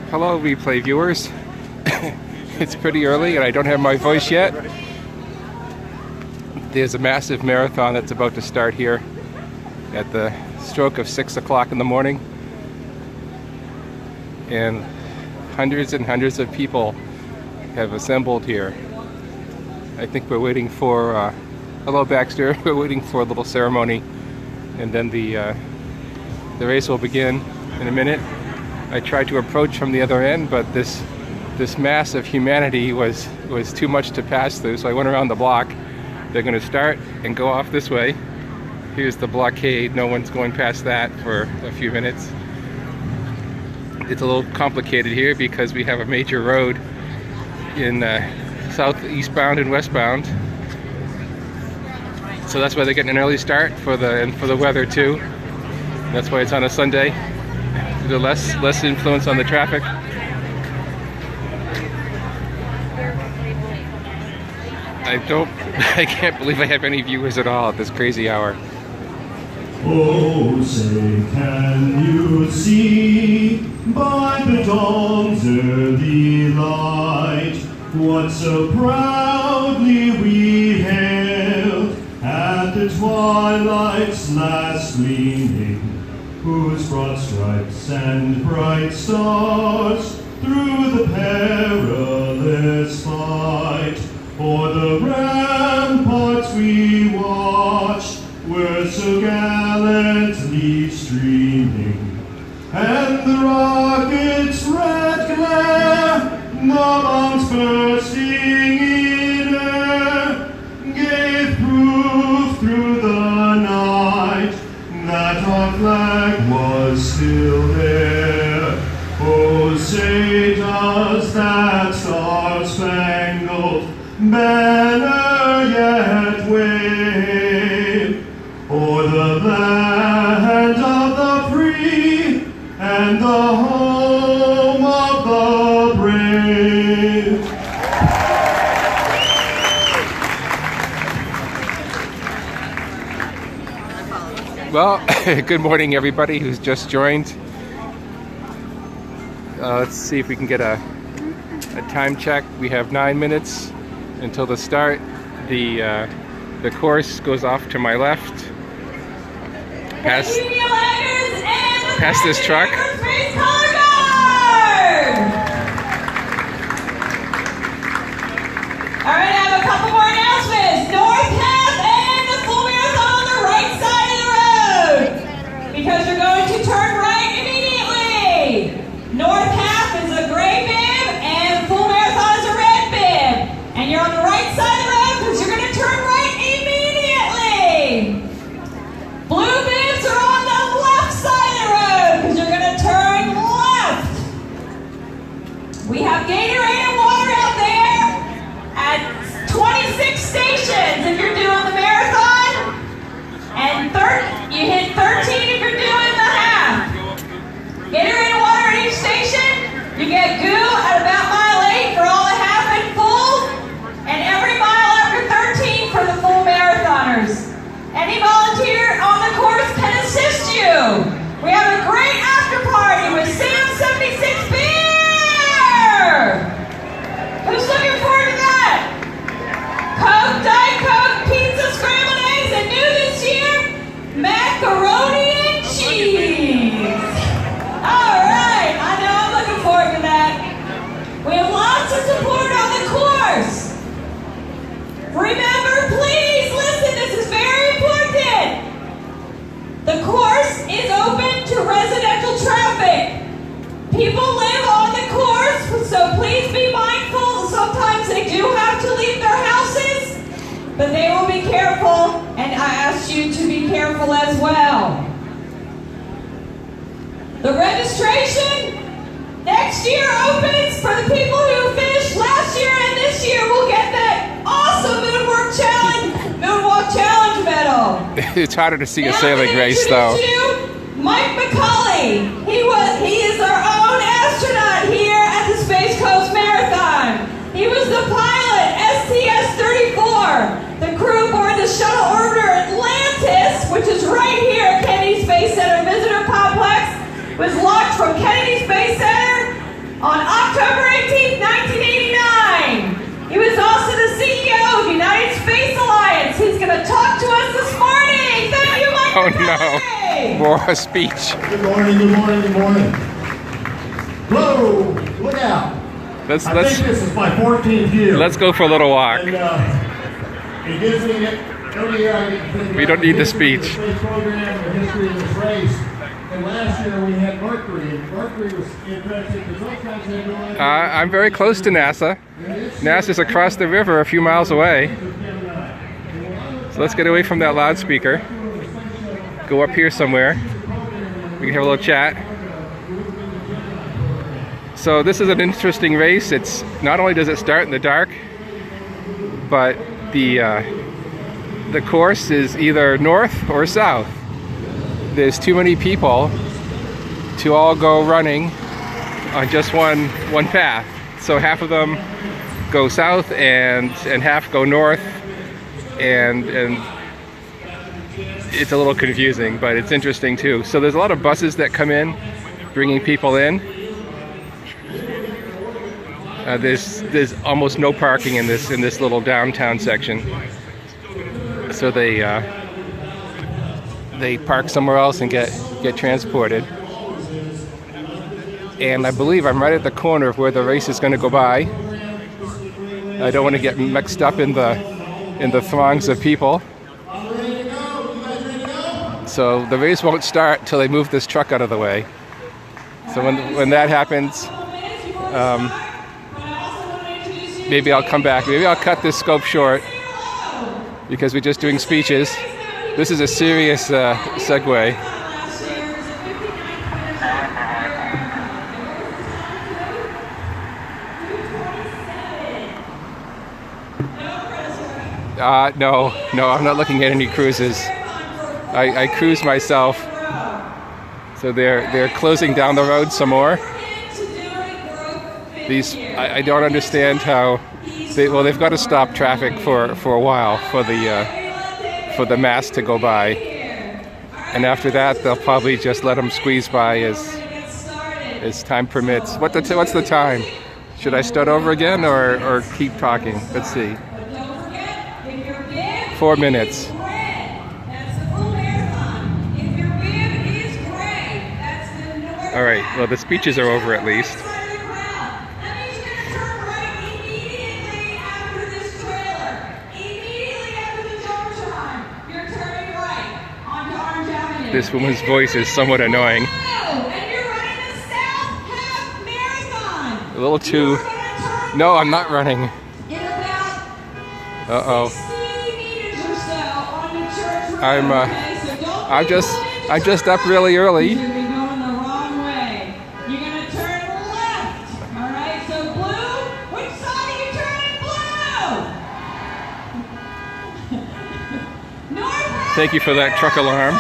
Hello, replay viewers. It's pretty early and I don't have my voice yet. There's a massive marathon that's about to start here at the stroke of 6 o'clock in the morning. And hundreds and hundreds of people have assembled here. I think we're waiting for, hello Baxter, we're waiting for a little ceremony and then the race will begin in a minute. I tried to approach from the other end, but this mass of humanity was too much to pass through, so I went around the block. They're going to start and go off this way. Here's the blockade. No one's going past that for a few minutes. It's a little complicated here because we have a major road in southeastbound and westbound. So that's why they're getting an early start for the weather too. That's why it's on a Sunday. There's less influence on the traffic. I can't believe I have any viewers at all at this crazy hour. Oh, say, can you see by the dawn's early light what so proudly we hailed at the twilight's last gleaming, whose broad stripes and bright stars through the perilous fight o'er the ramparts we watched were so gallantly streaming, and the rocket's red glare, the bombs bursting in air, gave proof through the night that our flag was still there. Oh, say does that star-spangled banner yet wave o'er the land of the free and the home of the brave? Well, good morning everybody who's just joined. Let's see if we can get a time check. We have 9 minutes until the start. The course goes off to my left, past this truck. All right, I have a couple more announcements. North Half and the full marathon on the right side of the road, because you're going to turn right immediately. North Half is a gray bib and full marathon is a red bib. And you're on the right side of the road because you're going to turn right immediately. Blue bibs are on the left side of the road because you're going to turn left. We have Gatorade and water out there at 26 stations if you're doing the marathon, and you hit 13 if you're doing the half. Gatorade and water at each station. You get goo at about mile 8 for all the half and full, and every mile after 13 for the full marathoners. Any volunteer on the course can assist you. We have a great after party with Sam 76 Beer. Who's looking forward to that? Coke, Diet Coke, pizza, scrambled eggs, and new this year, macaroni and cheese. All right, I know I'm looking forward to that. We have lots of support on the course. Remember, please listen, this is very important. The course is open to residential traffic. People live on the course, so please be mindful. Sometimes they do have to leave their houses, but they will be careful, and I ask you to be careful as well. The registration next year opens for the people who finished last year, and this year will get that awesome Moonwalk Challenge medal. It's harder to see a sailing race though. Mike McCulley. He is our own astronaut here at the Space Coast Marathon. He was the pilot, STS-34, the crew aboard the shuttle orbiter Atlantis, which is right here at Kennedy Space Center Visitor Complex, was launched from Kennedy Space Center Oh no, more a speech. Good morning, good morning, good morning. Whoa, look out. I think this is my 14th year. Let's go for a little walk. And, it gives me, every year I get to think We about don't need the history of speech. this race program, the history of this race. And last year we had Mercury, and Mercury was interesting because those guys had no idea. I'm very close to NASA. NASA's across the river a few miles away. So let's get away from that loudspeaker. Go up here somewhere. We can have a little chat. So this is an interesting race. It's not only does it start in the dark, but the course is either north or south. There's too many people to all go running on just one path. So half of them go south and half go north, and it's a little confusing, but it's interesting too. So there's a lot of buses that come in, bringing people in. There's almost no parking in this little downtown section. So they park somewhere else and get transported. And I believe I'm right at the corner of where the race is going to go by. I don't want to get mixed up in the throngs of people. So the race won't start till they move this truck out of the way. So when that happens, maybe I'll come back. Maybe I'll cut this scope short because we're just doing speeches. This is a serious segue. No, I'm not looking at any cruises. I cruise myself. So they're closing down the road some more. I don't understand how they've got to stop traffic for a while for the mass to go by, and after that they'll probably just let them squeeze by as time permits. What's the time? Should I start over again or keep talking? Let's see. 4 minutes. All right. Well, the speeches are over at least. This woman's voice is somewhat annoying. A little too. No, I'm not running. Uh-oh. I'm just up really early. You're going the wrong way. You're going to turn left. All right. So blue. Which side are you turning? Blue. North. Thank you for that truck alarm.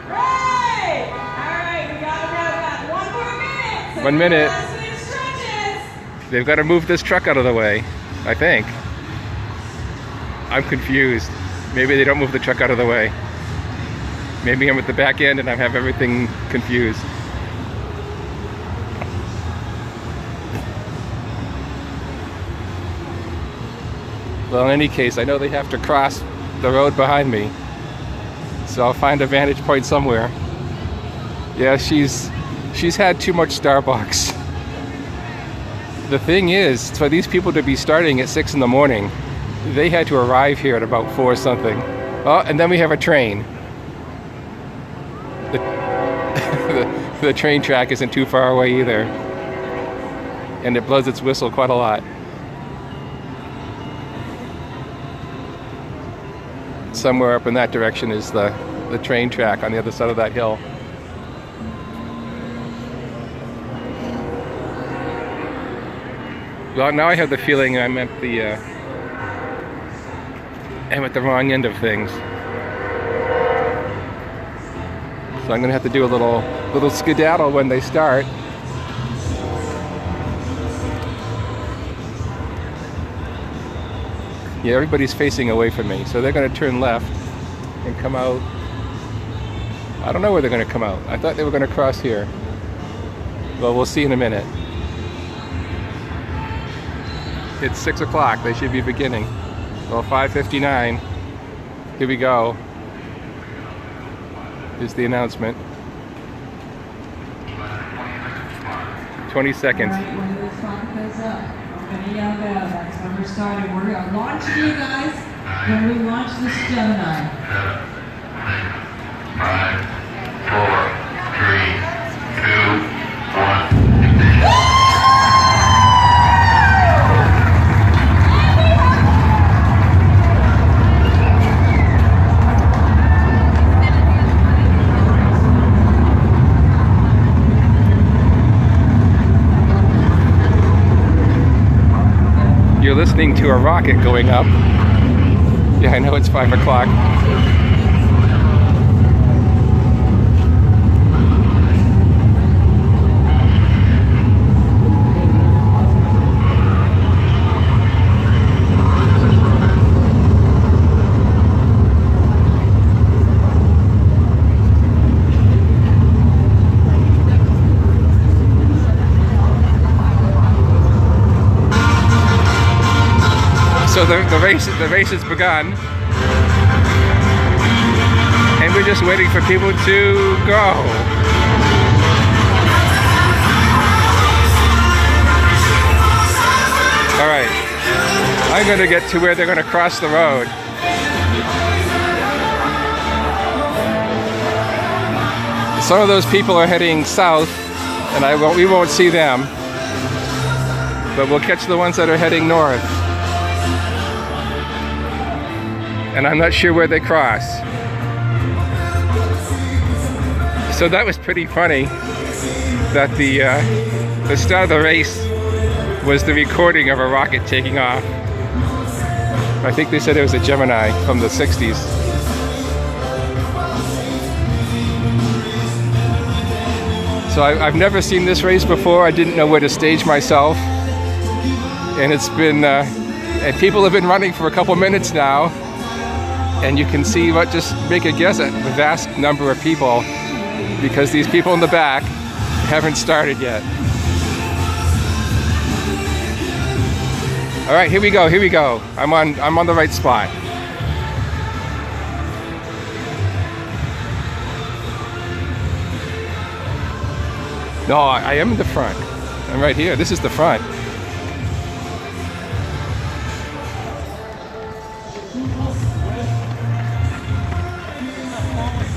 Right. All right. We got about 1 more minute. 1 minute. They've got to move this truck out of the way, I think. I'm confused. Maybe they don't move the truck out of the way. Maybe I'm at the back end and I have everything confused. Well, in any case, I know they have to cross the road behind me. So I'll find a vantage point somewhere. Yeah, she's had too much Starbucks. The thing is, for these people to be starting at 6 in the morning, they had to arrive here at about 4 something. Oh, and then we have a train. The train track isn't too far away either. And it blows its whistle quite a lot. Somewhere up in that direction is the train track on the other side of that hill. Well, now I have the feeling I'm at the wrong end of things. So I'm gonna have to do a little skedaddle when they start. Yeah, everybody's facing away from me, so they're gonna turn left and come out. I don't know where they're gonna come out. I thought they were gonna cross here. Well, we'll see in a minute. It's 6 o'clock. They should be beginning. Well, 5:59. Here we go. is the announcement. 20 seconds. All right, when the clock goes up, we're going to yell go. That's when we're starting. We're launching you guys when we launch this Gemini. 5, 4, 3, 2, 1. You're listening to a rocket going up. Yeah, I know it's 5 o'clock. So the race has begun, and we're just waiting for people to go. All right, I'm going to get to where they're going to cross the road. Some of those people are heading south, and we won't see them, but we'll catch the ones that are heading north. And I'm not sure where they cross. So that was pretty funny that the start of the race was the recording of a rocket taking off. I think they said it was a Gemini from the 60s. So I've never seen this race before. I didn't know where to stage myself. And it's been, and people have been running for a couple minutes now. And you can see just make a guess at the vast number of people, because these people in the back haven't started yet. All right, here we go. I'm on the right spot. No, I am in the front. I'm right here. This is the front.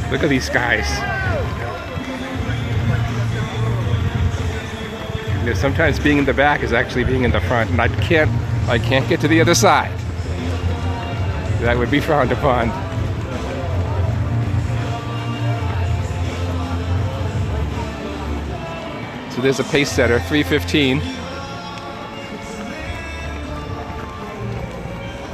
Look at these guys. You know, sometimes being in the back is actually being in the front, and I can't get to the other side. That would be frowned upon. So there's a pace setter, 3:15.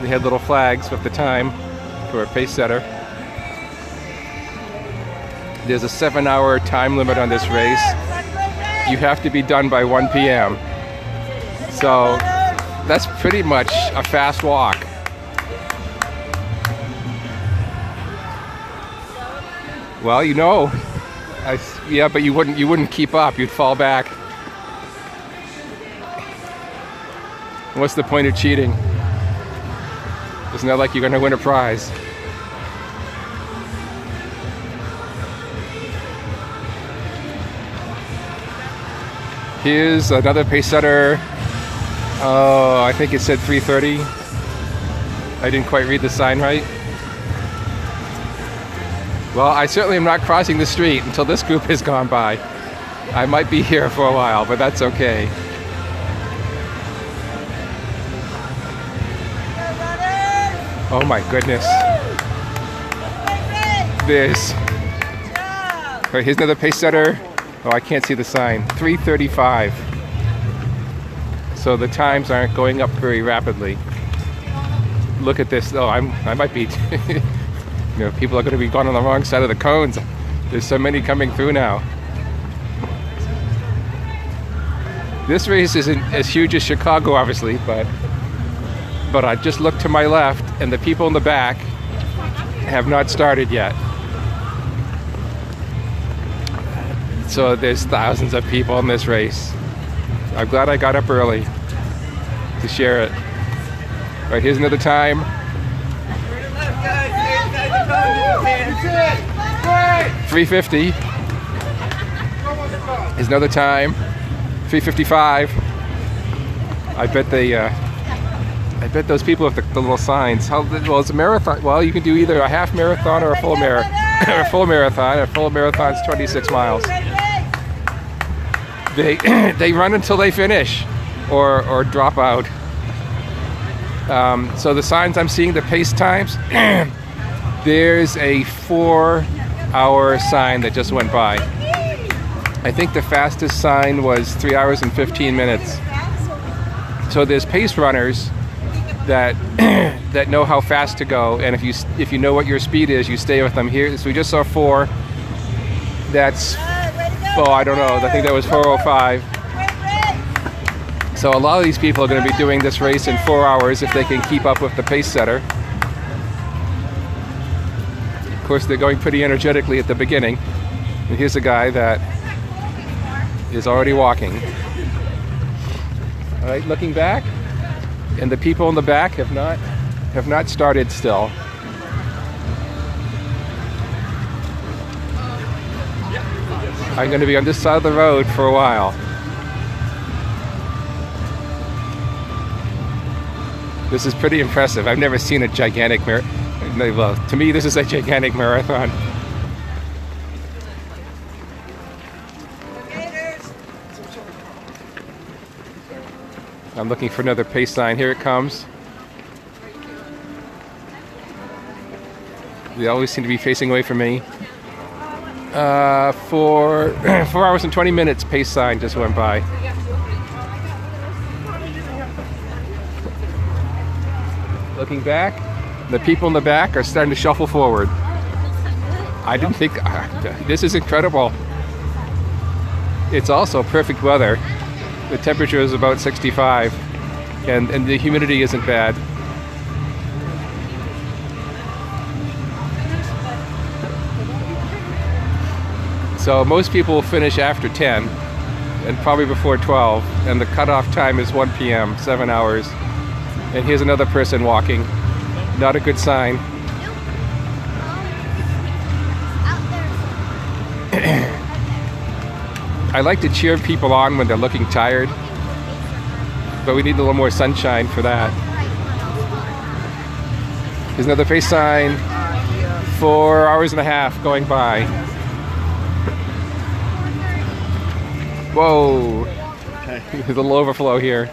They had little flags with the time for a pace setter. There's a 7-hour time limit on this race. You have to be done by 1 p.m. So that's pretty much a fast walk. Well, you know, yeah, but you wouldn't keep up. You'd fall back. What's the point of cheating? It's not like you're going to win a prize. Here's another pace setter. Oh, I think it said 3:30. I didn't quite read the sign right. Well, I certainly am not crossing the street until this group has gone by. I might be here for a while, but that's okay. Oh my goodness. This. All right, here's another pace setter. Oh, I can't see the sign. 3:35. So the times aren't going up very rapidly. Look at this. Oh, I might be. You know, people are going to be going on the wrong side of the cones. There's so many coming through now. This race isn't as huge as Chicago, obviously, but I just looked to my left, and the people in the back have not started yet. So there's thousands of people in this race. I'm glad I got up early to share it. All right, here's another time. That's it. 3:50 is another time. 3:55. I bet those people with the little signs. Well, it's a marathon. Well, you can do either a half marathon or a full marathon. A full marathon. A full marathon is 26 miles. They run until they finish, or drop out. So the signs I'm seeing, the pace times. There's a 4-hour sign that just went by. I think the fastest sign was 3 hours and 15 minutes. So there's pace runners that that know how fast to go, and if you know what your speed is, you stay with them. Here, so we just saw 4. That's, oh, I don't know. I think that was 4:05. So a lot of these people are going to be doing this race in 4 hours if they can keep up with the pace setter. Of course, they're going pretty energetically at the beginning. And here's a guy that is already walking. All right, looking back, and the people in the back have not started still. I'm going to be on this side of the road for a while. This is pretty impressive. I've never seen a gigantic marathon. Well, to me, this is a gigantic marathon. I'm looking for another pace sign. Here it comes. They always seem to be facing away from me. 4 hours and 20 minutes pace sign just went by. Looking back, the people in the back are starting to shuffle forward. I didn't think, this is incredible. It's also perfect weather. The temperature is about 65, and the humidity isn't bad. So most people will finish after 10, and probably before 12, and the cutoff time is 1 p.m., 7 hours. And here's another person walking. Not a good sign. I like to cheer people on when they're looking tired, but we need a little more sunshine for that. Here's another pace sign. 4 hours and a half going by. Whoa. There's a little overflow here.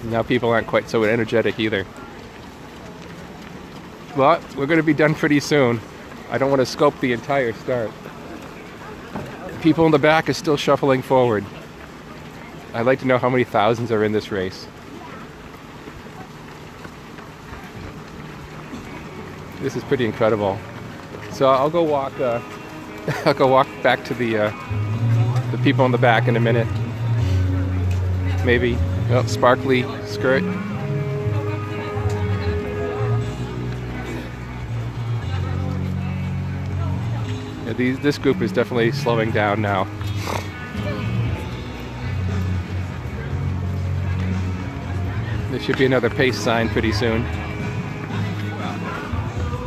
Now people aren't quite so energetic either. But we're going to be done pretty soon. I don't want to scope the entire start. People in the back are still shuffling forward. I'd like to know how many thousands are in this race. This is pretty incredible. So I'll go walk. I'll go walk back to the people in the back in a minute. Maybe. Oh, sparkly skirt. Yeah, this group is definitely slowing down now. There should be another pace sign pretty soon.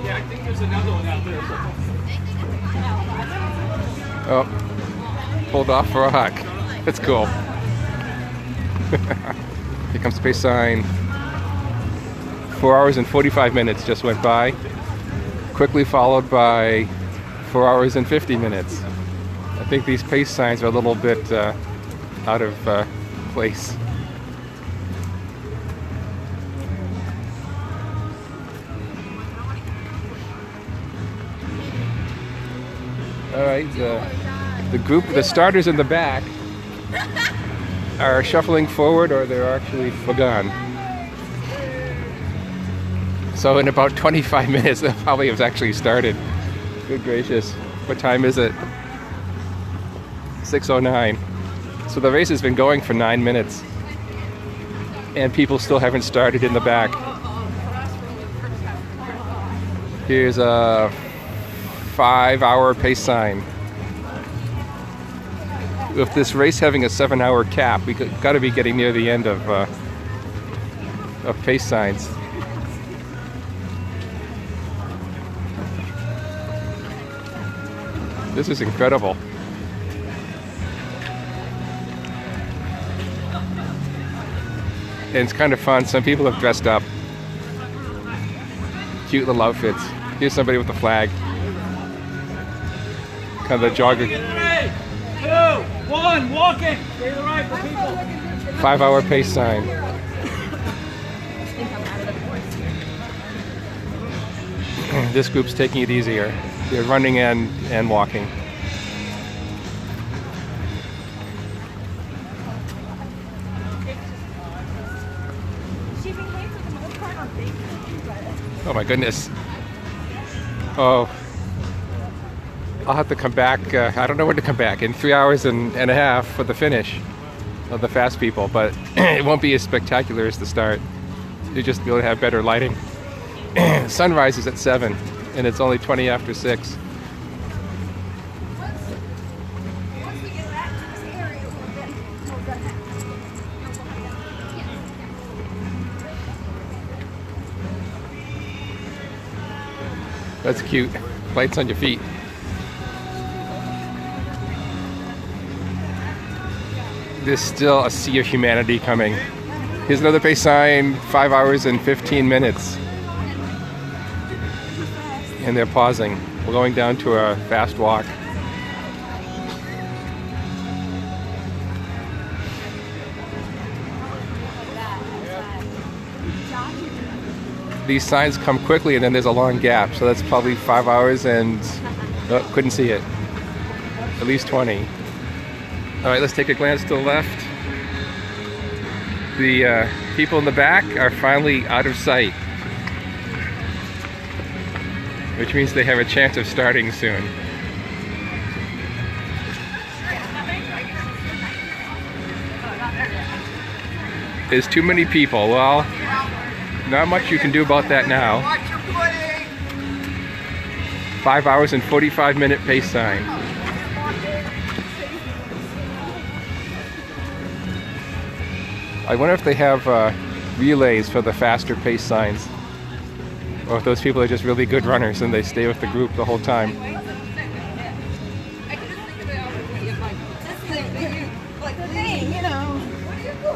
Yeah, I think there's another one out there. Oh, pulled off for a hike. That's cool. Here comes the pace sign. 4 hours and 45 minutes just went by. Quickly followed by 4 hours and 50 minutes. I think these pace signs are a little bit out of place. All right, the group, the starters in the back are shuffling forward, or they're actually gone. So in about 25 minutes, they'll probably have actually started. Good gracious. What time is it? 6:09. So the race has been going for 9 minutes. And people still haven't started in the back. Here's a 5-hour pace sign. With this race having a 7-hour cap, we got to be getting near the end of pace signs. This is incredible. And it's kind of fun. Some people have dressed up. Cute little outfits. Here's somebody with a flag. Kind of a jogger. 3, 2, 1, walking. Stay to the right for people. 5-hour pace sign. This group's taking it easier. They're running and walking. Oh my goodness. Oh. I'll have to come back. I don't know when to come back. In 3 hours and a half for the finish of the fast people, but it won't be as spectacular as the start. You'll just be able to have better lighting. Sunrise is at 7, and it's only 20 after 6. Once we get back to this area, we'll done that. That's cute. Lights on your feet. There's still a sea of humanity coming. Here's another pace sign, 5 hours and 15 minutes. And they're pausing. We're going down to a fast walk. These signs come quickly and then there's a long gap, so that's probably 5 hours and couldn't see it. At least 20. All right, let's take a glance to the left. The people in the back are finally out of sight, which means they have a chance of starting soon. There's too many people. Well, not much you can do about that now. 5 hours and 45-minute pace sign. I wonder if they have relays for the faster pace signs, or if those people are just really good runners and they stay with the group the whole time.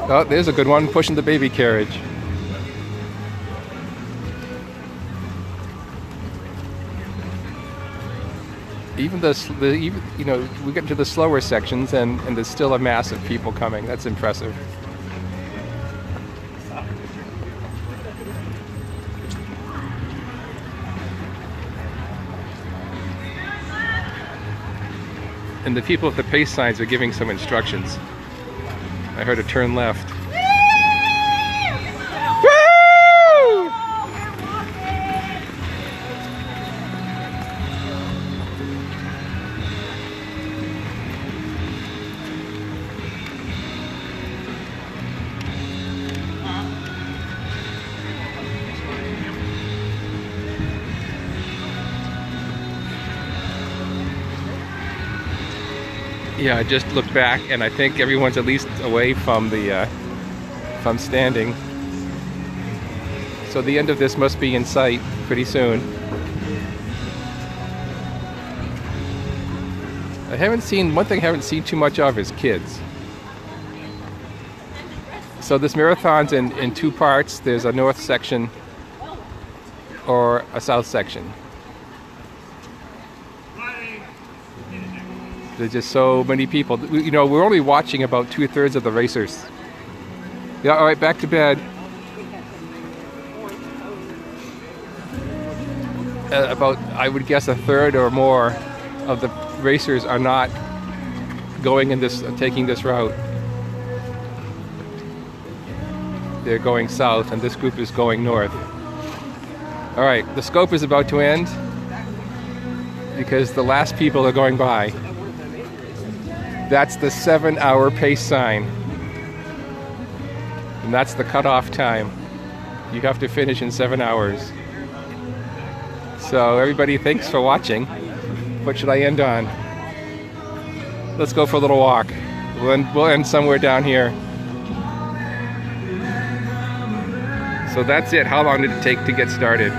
Oh, there's a good one pushing the baby carriage. Even you know, we get to the slower sections and there's still a mass of people coming. That's impressive. And the people with the pace signs are giving some instructions. I heard a turn left. Woo! Yeah, I just looked back and I think everyone's at least away from the from standing. So the end of this must be in sight pretty soon. One thing I haven't seen too much of is kids. So this marathon's in two parts. There's a north section or a south section. There's just so many people. You know, we're only watching about 2/3 of the racers. Yeah, all right, back to bed. About, I would guess, 1/3 or more of the racers are not going in this, taking this route. They're going south, and this group is going north. All right, the scope is about to end because the last people are going by. That's the 7-hour pace sign. And that's the cutoff time. You have to finish in 7 hours. So everybody, thanks for watching. What should I end on? Let's go for a little walk. We'll end somewhere down here. So that's it. How long did it take to get started?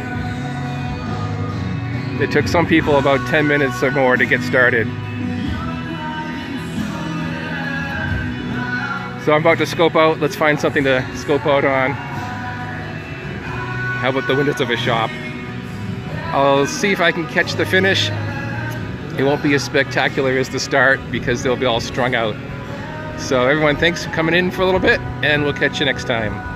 It took some people about 10 minutes or more to get started. So I'm about to scope out. Let's find something to scope out on. How about the windows of a shop? I'll see if I can catch the finish. It won't be as spectacular as the start because they'll be all strung out. So everyone, thanks for coming in for a little bit, and we'll catch you next time.